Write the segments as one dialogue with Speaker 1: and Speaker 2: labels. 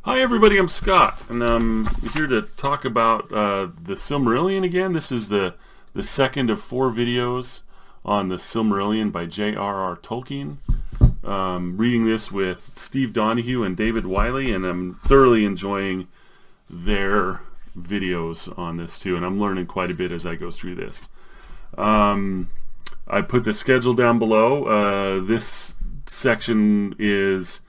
Speaker 1: Hi everybody, I'm Scott, and I'm here to talk about the Silmarillion again. This is the second of 4 videos on the Silmarillion by J.R.R. Tolkien. Reading this with Steve Donoghue and David Wiley, and I'm thoroughly enjoying their videos on this too, and I'm learning quite a bit as I go through this. I put the schedule down below. This section is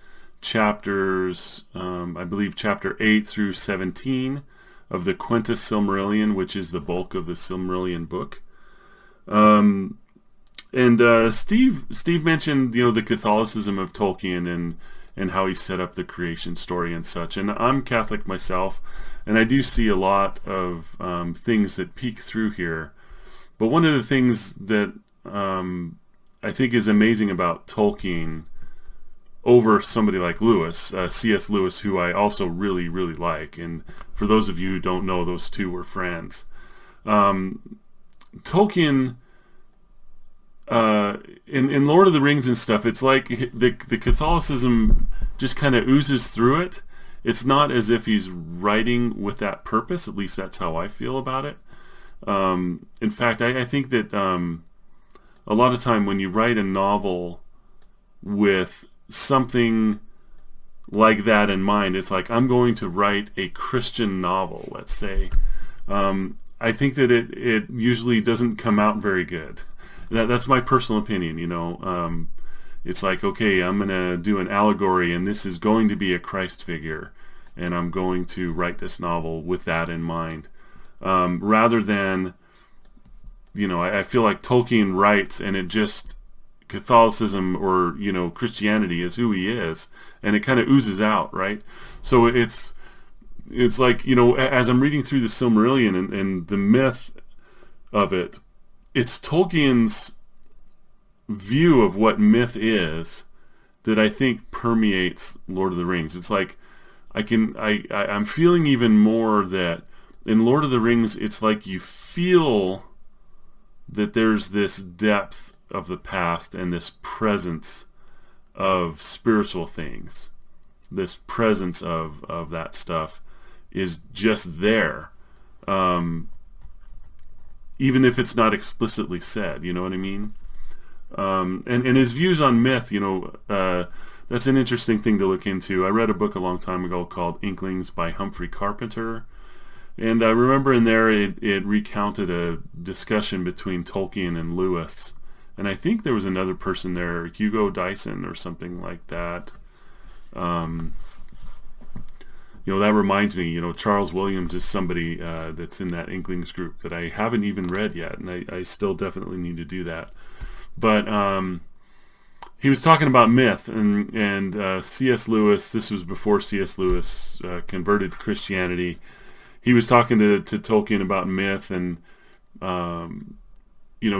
Speaker 1: chapters, I believe chapter 8 through 17 of the Quenta Silmarillion, which is the bulk of the Silmarillion book. Steve mentioned, the Catholicism of Tolkien and how he set up the creation story and such. And I'm Catholic myself, and I do see a lot of things that peek through here. But one of the things that I think is amazing about Tolkien over somebody like Lewis, C.S. Lewis, who I also really, really like. And for those of you who don't know, those two were friends. Tolkien, in Lord of the Rings and stuff, it's like the Catholicism just kind of oozes through it. It's not as if he's writing with that purpose. At least that's how I feel about it. In fact, I think that a lot of time when you write a novel with something like that in mind, it's like, I'm going to write a Christian novel, let's say. I think that it usually doesn't come out very good. That's my personal opinion, It's like, okay, I'm going to do an allegory, and this is going to be a Christ figure, and I'm going to write this novel with that in mind. Rather than, I feel like Tolkien writes, and it just, Catholicism or Christianity is who he is, and it kind of oozes out, right? So it's like, as I'm reading through the Silmarillion and the myth of it, it's Tolkien's view of what myth is that I think permeates Lord of the Rings. It's like I'm feeling even more that in Lord of the Rings, it's like you feel that there's this depth of the past and this presence of spiritual things. This presence of that stuff is just there. Even if it's not explicitly said, you know what I mean? And his views on myth, that's an interesting thing to look into. I read a book a long time ago called Inklings by Humphrey Carpenter. And I remember in there it recounted a discussion between Tolkien and Lewis. And I think there was another person there, Hugo Dyson or something like that. That reminds me, Charles Williams is somebody that's in that Inklings group that I haven't even read yet, and I still definitely need to do that. But he was talking about myth, and C.S. Lewis, this was before C.S. Lewis converted to Christianity. He was talking to Tolkien about myth, and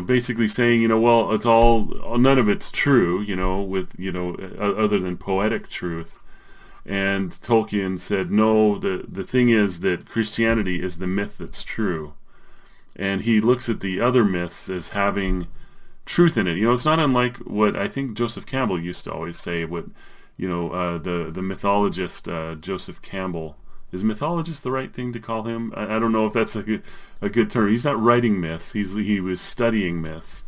Speaker 1: basically saying, well, it's all, none of it's true, other than poetic truth. And Tolkien said, no, the thing is that Christianity is the myth that's true. And he looks at the other myths as having truth in it. It's not unlike what I think Joseph Campbell used to always say, the mythologist Joseph Campbell. Is mythologist the right thing to call him? I don't know if that's a good term. He's not writing myths. He was studying myths.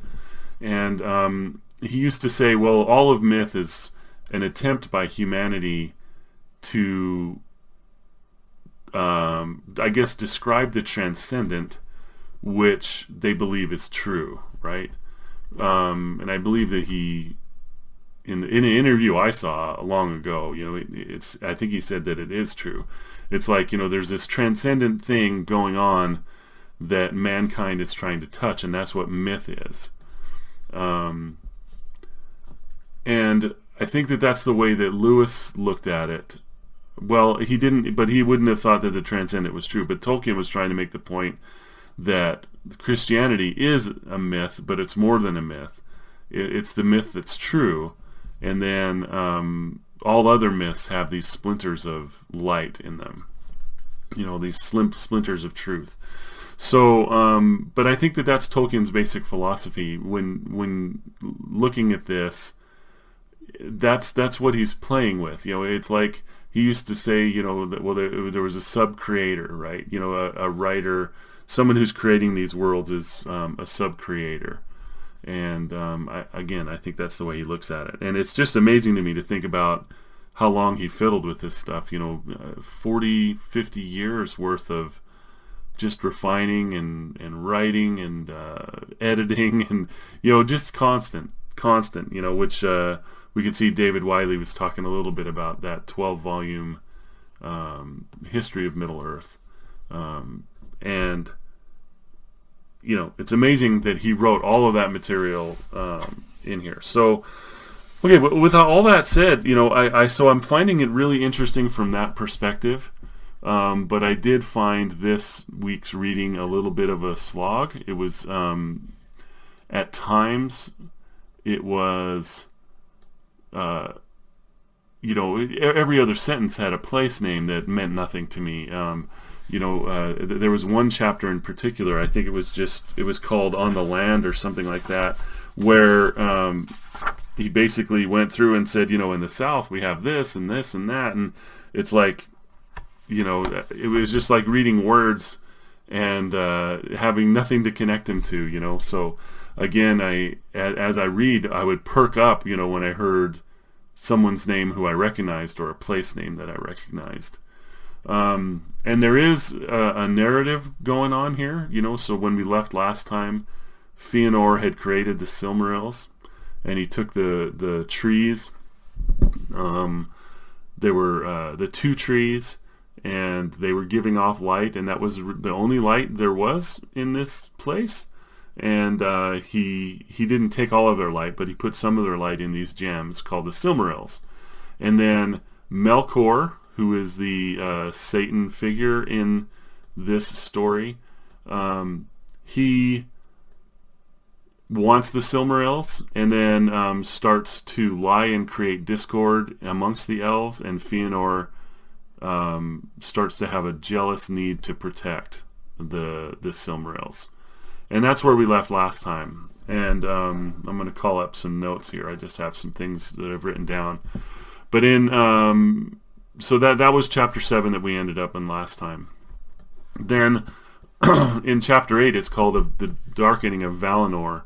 Speaker 1: And he used to say, well, all of myth is an attempt by humanity to, describe the transcendent, which they believe is true, right? And I believe that he, in an interview I saw long ago, I think he said that it is true. It's like, there's this transcendent thing going on that mankind is trying to touch, and that's what myth is. And I think that that's the way that Lewis looked at it. Well, he didn't, but he wouldn't have thought that the transcendent was true. But Tolkien was trying to make the point that Christianity is a myth, but it's more than a myth. It's the myth that's true. And then all other myths have these splinters of light in them, these splinters of truth. So, but I think that that's Tolkien's basic philosophy. When looking at this, that's what he's playing with. It's like he used to say, you know, that, well, there was a sub-creator, right? You know, a writer, someone who's creating these worlds is a sub-creator. And I think that's the way he looks at it. And it's just amazing to me to think about how long he fiddled with this stuff, you know, 40, 50 years worth of just refining and writing and editing and, you know, just constant, you know, which we can see David Wiley was talking a little bit about that 12-volume history of Middle-earth. And, you know, it's amazing that he wrote all of that material in here. So, okay, with all that said, you know, so I'm finding it really interesting from that perspective. But I did find this week's reading a little bit of a slog. It was, at times, it was, you know, every other sentence had a place name that meant nothing to me. You know, there was one chapter in particular, I think it was called On the Land or something like that, where he basically went through and said, you know, in the South we have this and this and that, and it's like, you know, it was just like reading words and having nothing to connect them to, you know. So again, as I read, I would perk up, you know, when I heard someone's name who I recognized or a place name that I recognized. And there is a narrative going on here, you know. So when we left last time, Fëanor had created the Silmarils, and he took the trees. There were the two trees, and they were giving off light, and that was the only light there was in this place. And he didn't take all of their light, but he put some of their light in these gems called the Silmarils. And then Melkor, who is the Satan figure in this story, he wants the Silmarils, and then starts to lie and create discord amongst the elves, and Fëanor starts to have a jealous need to protect the Silmarils. And that's where we left last time. And I'm going to call up some notes here. I just have some things that I've written down. But in so that was chapter 7 that we ended up in last time. Then in chapter 8, it's called the Darkening of Valinor.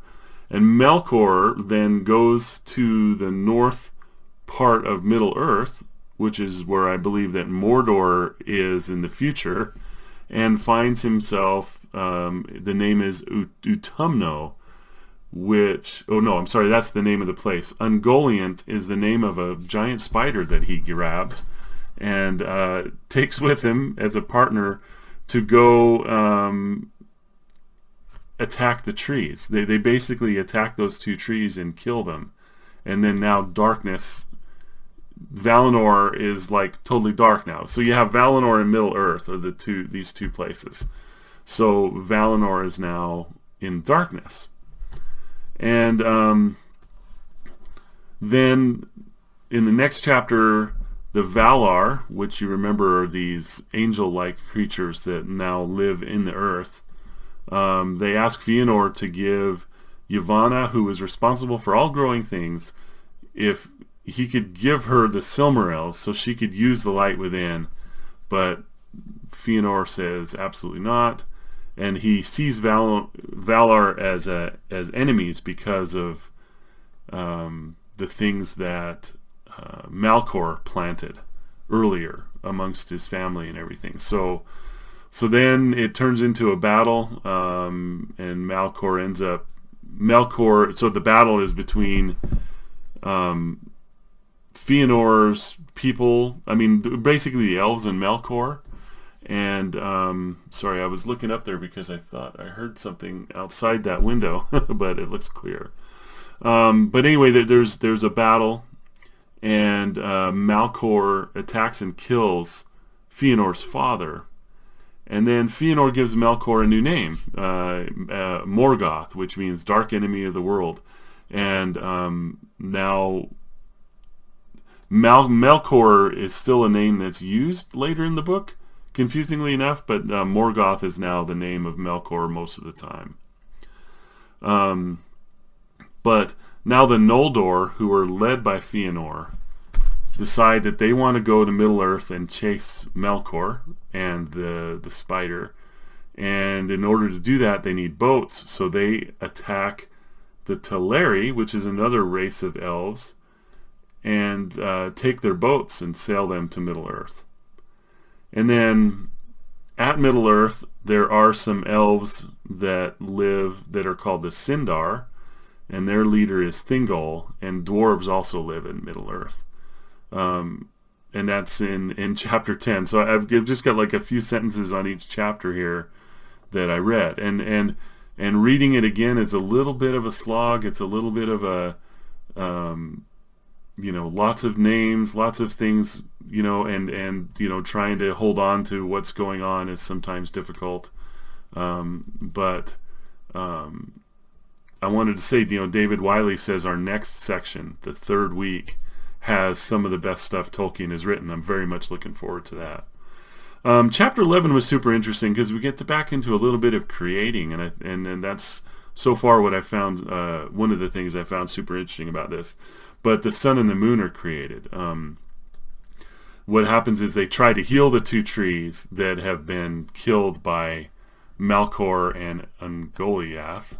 Speaker 1: And Melkor then goes to the north part of Middle-earth, which is where I believe that Mordor is in the future, and finds himself, the name is Utumno, that's the name of the place. Ungoliant is the name of a giant spider that he grabs, and takes with him as a partner to go attack the trees. They basically attack those two trees and kill them. And then now darkness, Valinor is like totally dark now. So you have Valinor and Middle-earth are these two places. So Valinor is now in darkness. And then in the next chapter, the Valar, which you remember are these angel-like creatures that now live in the earth, they ask Fëanor to give Yavanna, who is responsible for all growing things, if he could give her the Silmarils so she could use the light within. But Fëanor says absolutely not, and he sees Valar as enemies because of the things that Melkor planted earlier amongst his family and everything. So then it turns into a battle, and Melkor ends up... So the battle is between Fëanor's people, basically the elves and Melkor. And, sorry, I was looking up there because I thought I heard something outside that window, but it looks clear. But anyway, there's a battle, and Melkor attacks and kills Fëanor's father. And then Fëanor gives Melkor a new name, Morgoth, which means dark enemy of the world. And now Melkor is still a name that's used later in the book, confusingly enough, but Morgoth is now the name of Melkor most of the time. But now the Noldor, who are led by Fëanor, decide that they want to go to Middle-earth and chase Melkor and the spider. And in order to do that, they need boats. So they attack the Teleri, which is another race of elves, and take their boats and sail them to Middle-earth. And then at Middle-earth, there are some elves that live that are called the Sindar, and their leader is Thingol, and dwarves also live in Middle-earth. And that's in chapter 10. So I've just got like a few sentences on each chapter here that I read. And reading it again is a little bit of a slog. It's a little bit of a, lots of names, lots of things, and trying to hold on to what's going on is sometimes difficult. But I wanted to say, David Wiley says our next section, the third week, has some of the best stuff Tolkien has written. I'm very much looking forward to that. Chapter 11 was super interesting because we get back into a little bit of creating, and that's so far what I found, one of the things I found super interesting about this. But the sun and the moon are created. What happens is they try to heal the two trees that have been killed by Melkor and Ungoliath,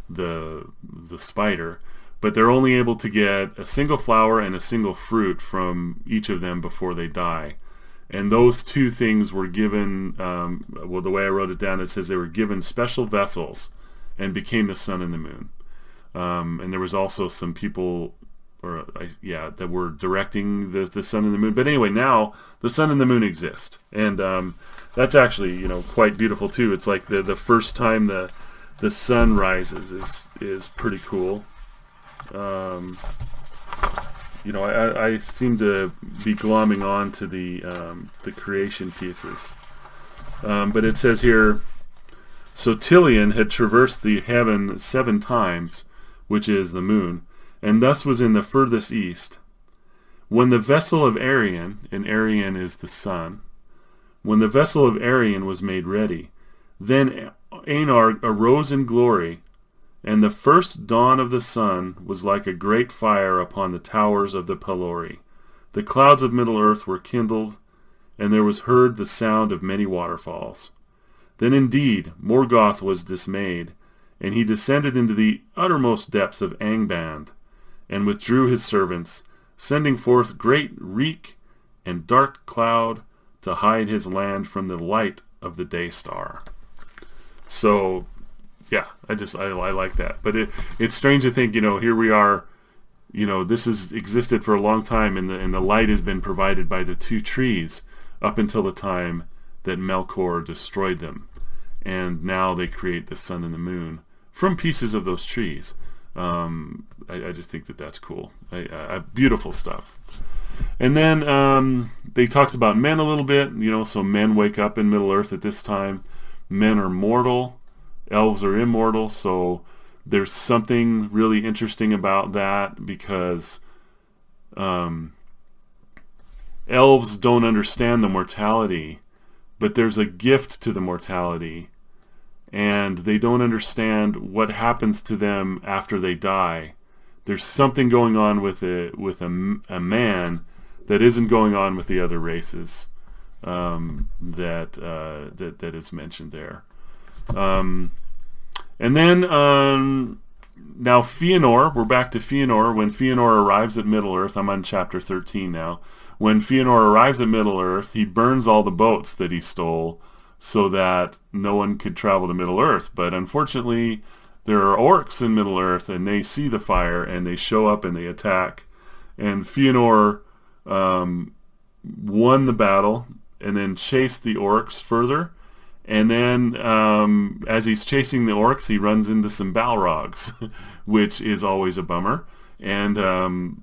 Speaker 1: the spider, but they're only able to get a single flower and a single fruit from each of them before they die. And those two things were given, the way I wrote it down, it says they were given special vessels and became the sun and the moon. And there was also some people, that were directing the sun and the moon. But anyway, now the sun and the moon exist. And that's actually, quite beautiful too. It's like the first time the sun rises is pretty cool. I seem to be glomming on to the creation pieces. But it says here, so Tilion had traversed the heaven 7 times, which is the moon, and thus was in the furthest east. When the vessel of Arion, and Arion is the sun, when the vessel of Arion was made ready, then Einar arose in glory, and the first dawn of the sun was like a great fire upon the towers of the Pelori. The clouds of Middle-earth were kindled, and there was heard the sound of many waterfalls. Then indeed Morgoth was dismayed, and he descended into the uttermost depths of Angband, and withdrew his servants, sending forth great reek and dark cloud to hide his land from the light of the day star. So, yeah, I like that. But it's strange to think, here we are, this has existed for a long time, and the light has been provided by the two trees up until the time that Melkor destroyed them. And now they create the sun and the moon from pieces of those trees. I just think that's cool. Beautiful stuff. And then they talks about men a little bit, so men wake up in Middle-earth at this time. Men are mortal. Elves are immortal, so there's something really interesting about that because elves don't understand the mortality, but there's a gift to the mortality, and they don't understand what happens to them after they die. There's something going on with a man that isn't going on with the other races that is mentioned there. And then now Fëanor, we're back to Fëanor. When Fëanor arrives at Middle-earth, I'm on chapter 13 now. When Fëanor arrives at Middle-earth, he burns all the boats that he stole so that no one could travel to Middle-earth. But unfortunately, there are orcs in Middle-earth, and they see the fire, and they show up and they attack. And Fëanor won the battle and then chased the orcs further. And then as he's chasing the orcs, he runs into some Balrogs, which is always a bummer. And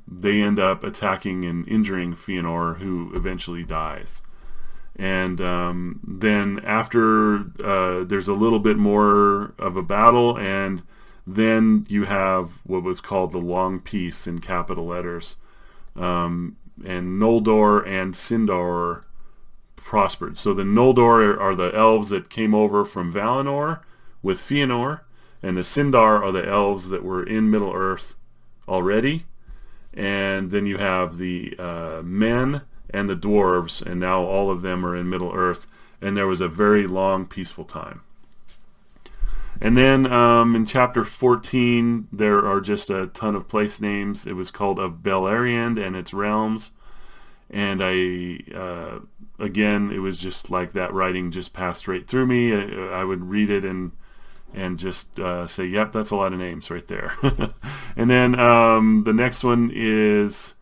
Speaker 1: they end up attacking and injuring Fëanor, who eventually dies. And then after there's a little bit more of a battle, and then you have what was called the Long Peace in capital letters. And Noldor and Sindar prospered. So the Noldor are the elves that came over from Valinor with Fëanor, and the Sindar are the elves that were in Middle-earth already, and then you have the men and the dwarves, and now all of them are in Middle Earth, and there was a very long, peaceful time. And then in chapter 14, there are just a ton of place names. It was called Of Beleriand and Its Realms. And again, it was just like that writing just passed right through me. I would read it and just say, yep, that's a lot of names right there. And then the next one is,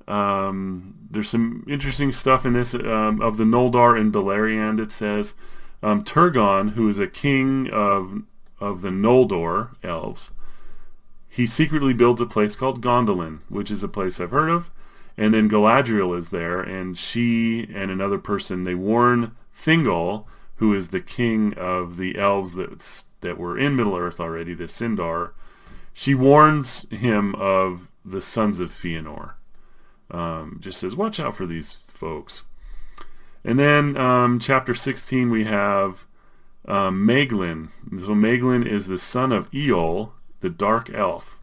Speaker 1: there's some interesting stuff in this. Of the Noldor in Beleriand, it says, Turgon, who is a king of the Noldor elves, he secretly builds a place called Gondolin, which is a place I've heard of. And then Galadriel is there, and she and another person, they warn Thingol, who is the king of the elves that were in Middle-earth already, the Sindar. She warns him of the sons of Fëanor. Just says, watch out for these folks. And then chapter 16, we have Maeglin. So Maeglin is the son of Eol, the dark elf.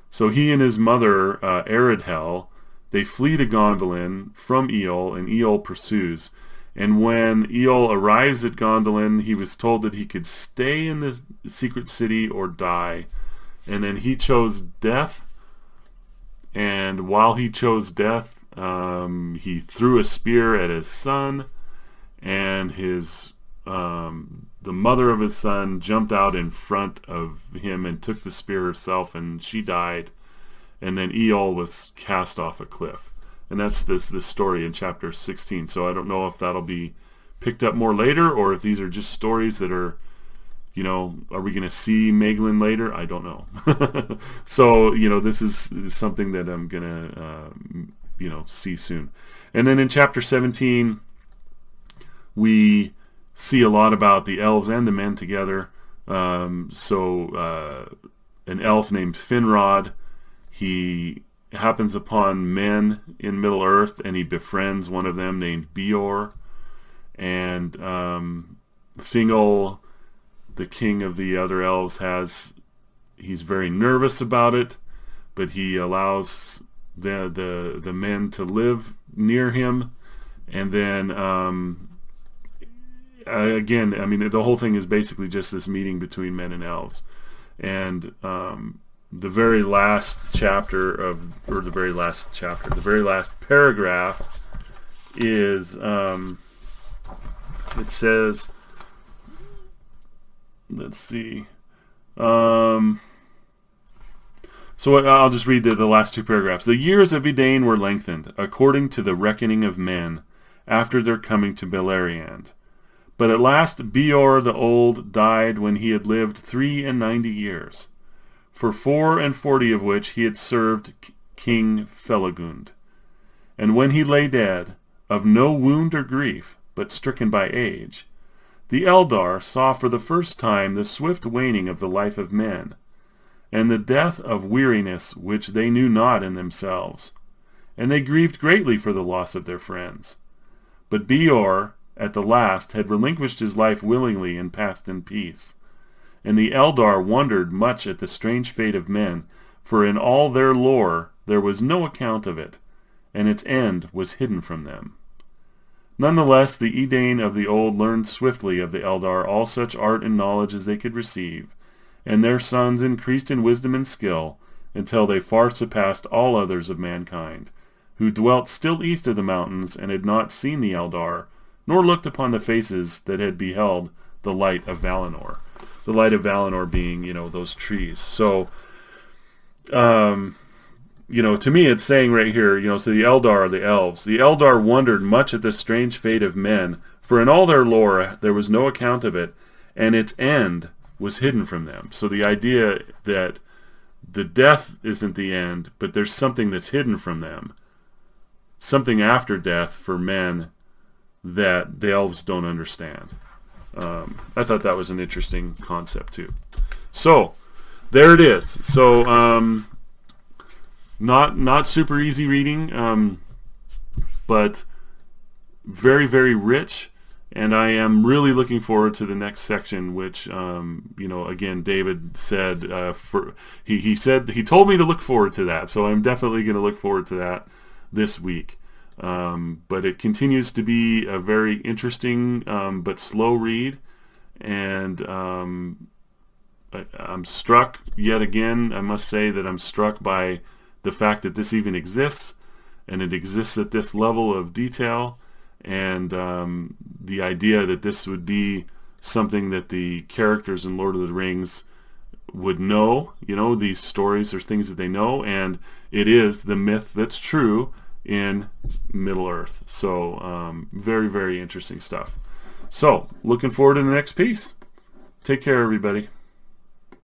Speaker 1: So he and his mother, Eredhel, they flee to Gondolin from Eol, and Eol pursues. And when Eol arrives at Gondolin, he was told that he could stay in the secret city or die. And then he chose death. And while he chose death, he threw a spear at his son, and the mother of his son jumped out in front of him and took the spear herself, and she died. And then Eol was cast off a cliff. And that's this story in chapter 16. So I don't know if that'll be picked up more later, or if these are just stories that are, are we going to see Maeglin later? I don't know. So, this is something that I'm going to, see soon. And then in chapter 17, we see a lot about the elves and the men together. An elf named Finrod, he happens upon men in Middle-earth, and he befriends one of them named Beor. And Thingol, the king of the other elves, he's very nervous about it, but he allows the men to live near him. And then again, the whole thing is basically just this meeting between men and elves. And the very last paragraph is, it says, let's see, so I'll just read the last two paragraphs. The years of Edain were lengthened, according to the reckoning of men, after their coming to Beleriand. But at last Beor the Old died when he had lived 93 years, for 44 of which he had served King Felagund. And when he lay dead, of no wound or grief, but stricken by age, the Eldar saw for the first time the swift waning of the life of men, and the death of weariness which they knew not in themselves. And they grieved greatly for the loss of their friends. But Beor, at the last, had relinquished his life willingly and passed in peace. And the Eldar wondered much at the strange fate of men, for in all their lore there was no account of it, and its end was hidden from them. Nonetheless, the Edain of the Old learned swiftly of the Eldar all such art and knowledge as they could receive, and their sons increased in wisdom and skill, until they far surpassed all others of mankind, who dwelt still east of the mountains, and had not seen the Eldar, nor looked upon the faces that had beheld the light of Valinor. The light of Valinor being, those trees. So, to me it's saying right here, so the Eldar are the elves. The Eldar wondered much at the strange fate of men, for in all their lore there was no account of it, and its end was hidden from them. So the idea that the death isn't the end, but there's something that's hidden from them. Something after death for men that the elves don't understand. I thought that was an interesting concept too. So there it is. So not super easy reading, but very, very rich. And I am really looking forward to the next section, which, again, David said, he told me to look forward to that. So I'm definitely going to look forward to that this week. But it continues to be a very interesting but slow read. And I'm struck, yet again, I must say that I'm struck by the fact that this even exists, and it exists at this level of detail. And the idea that this would be something that the characters in Lord of the Rings would know, these stories are things that they know, and it is the myth that's true in Middle-earth. So very, very interesting stuff. So looking forward to the next piece. Take care, everybody.